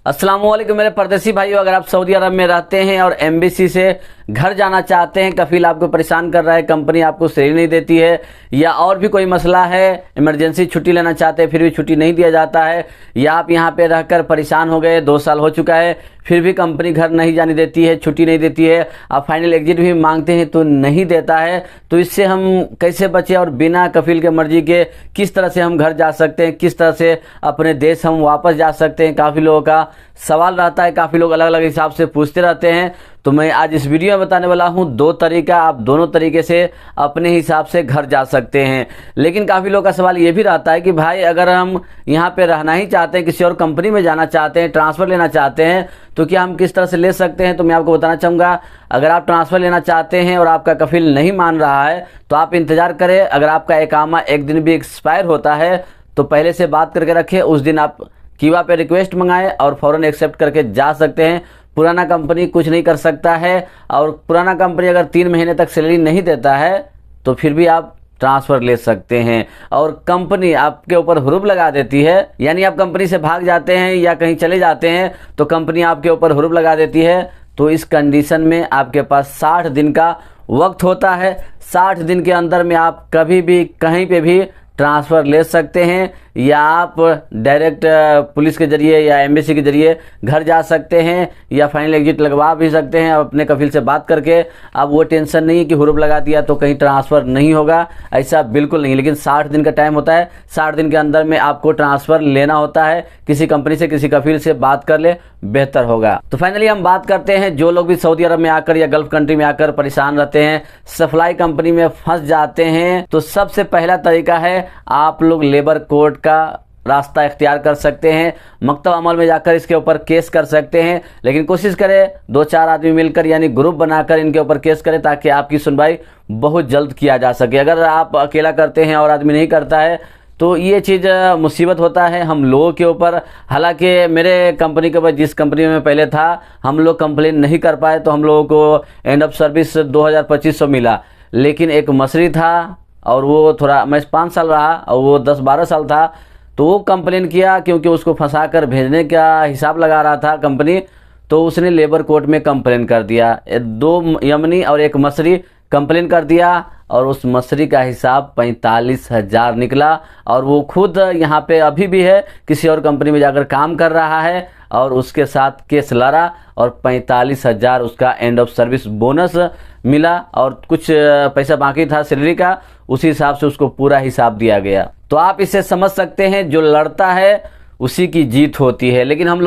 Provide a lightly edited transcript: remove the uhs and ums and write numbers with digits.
अस्सलामुअलैकुम मेरे परदेसी भाइयों, अगर आप सऊदी अरब में रहते हैं और एम्बेसी से घर जाना चाहते हैं, कफील आपको परेशान कर रहा है, कंपनी आपको सैलरी नहीं देती है, या और भी कोई मसला है, इमरजेंसी छुट्टी लेना चाहते हैं फिर भी छुट्टी नहीं दिया जाता है, या आप यहाँ पे रहकर परेशान हो गए, 2 साल हो चुका है फिर भी कंपनी घर नहीं जाने देती है, छुट्टी नहीं देती है, आप फाइनल एग्जिट भी मांगते हैं तो नहीं देता है, तो इससे हम कैसे बचे और बिना कफील के मर्जी के किस तरह से हम घर जा सकते हैं, किस तरह से अपने देश हम वापस जा सकते हैं। काफ़ी लोगों का सवाल रहता है, काफ़ी लोग अलग अलग हिसाब से पूछते रहते हैं, तो मैं आज इस वीडियो में बताने वाला हूं 2 तरीका, आप दोनों तरीके से अपने हिसाब से घर जा सकते हैं। लेकिन काफ़ी लोगों का सवाल ये भी रहता है कि भाई अगर हम यहाँ पे रहना ही चाहते हैं, किसी और कंपनी में जाना चाहते हैं, ट्रांसफ़र लेना चाहते हैं, तो क्या हम किस तरह से ले सकते हैं। तो मैं आपको बताना चाहूँगा, अगर आप ट्रांसफ़र लेना चाहते हैं और आपका कफील नहीं मान रहा है तो आप इंतज़ार करें। अगर आपका इकामा एक दिन भी एक्सपायर होता है तो पहले से बात करके रखें, उस दिन आप कीवा पे रिक्वेस्ट मंगाएं और फ़ौरन एक्सेप्ट करके जा सकते हैं। पुराना कंपनी कुछ नहीं कर सकता है, और पुराना कंपनी अगर 3 महीने तक सैलरी नहीं देता है तो फिर भी आप ट्रांसफ़र ले सकते हैं, और कंपनी आपके ऊपर हुरूब लगा देती है, यानी आप कंपनी से भाग जाते हैं या कहीं चले जाते हैं तो कंपनी आपके ऊपर हुरूब लगा देती है। तो इस कंडीशन में आपके पास 60 दिन का वक्त होता है। 60 दिन के अंदर में आप कभी भी कहीं पे भी ट्रांसफ़र ले सकते हैं, या आप डायरेक्ट पुलिस के ज़रिए या एम्बेसी के ज़रिए घर जा सकते हैं, या फाइनल एग्जिट लगवा भी सकते हैं अपने कफील से बात करके। अब वो टेंशन नहीं है कि हुरूब लगा दिया तो कहीं ट्रांसफ़र नहीं होगा, ऐसा बिल्कुल नहीं। लेकिन 60 दिन का टाइम होता है, 60 दिन के अंदर में आपको ट्रांसफ़र लेना होता है। किसी कंपनी से, किसी कफील से बात कर ले, बेहतर होगा। तो फाइनली हम बात करते हैं, जो लोग भी सऊदी अरब में आकर या गल्फ़ कंट्री में आकर परेशान रहते हैं, सप्लाई कंपनी में फंस जाते हैं, तो सबसे पहला तरीका है आप लोग लेबर कोड का रास्ता इख्तियार कर सकते हैं। मकतब अमल में जाकर इसके ऊपर केस कर सकते हैं, लेकिन कोशिश करें 2-4 आदमी मिलकर यानी ग्रुप बनाकर इनके ऊपर केस करें, ताकि आपकी सुनवाई बहुत जल्द किया जा सके। अगर आप अकेला करते हैं और आदमी नहीं करता है तो ये चीज़ मुसीबत होता है हम लोगों के ऊपर। हालांकि मेरे कंपनी के ऊपर, जिस कंपनी में पहले था, हम लोग कंप्लेन नहीं कर पाए तो हम लोगों को एंड ऑफ सर्विस 2200 मिला। लेकिन एक मसरी था और वो थोड़ा, मैं 5 साल रहा और वो 10-12 साल था, तो वो कंप्लेन किया क्योंकि उसको फंसाकर भेजने का हिसाब लगा रहा था कंपनी, तो उसने लेबर कोर्ट में कंप्लेन कर दिया। 2 यमनी और 1 मसरी कंप्लेन कर दिया, और उस मसरी का हिसाब 45,000 निकला। और वो खुद यहाँ पे अभी भी है, किसी और कंपनी में जाकर काम कर रहा है, और उसके साथ केस लड़ा और 45,000 उसका एंड ऑफ सर्विस बोनस मिला, और कुछ पैसा बाकी था सैलरी का, उसी हिसाब से उसको पूरा हिसाब दिया गया। तो आप इसे समझ सकते हैं, जो लड़ता है उसी की जीत होती है। लेकिन हम लोग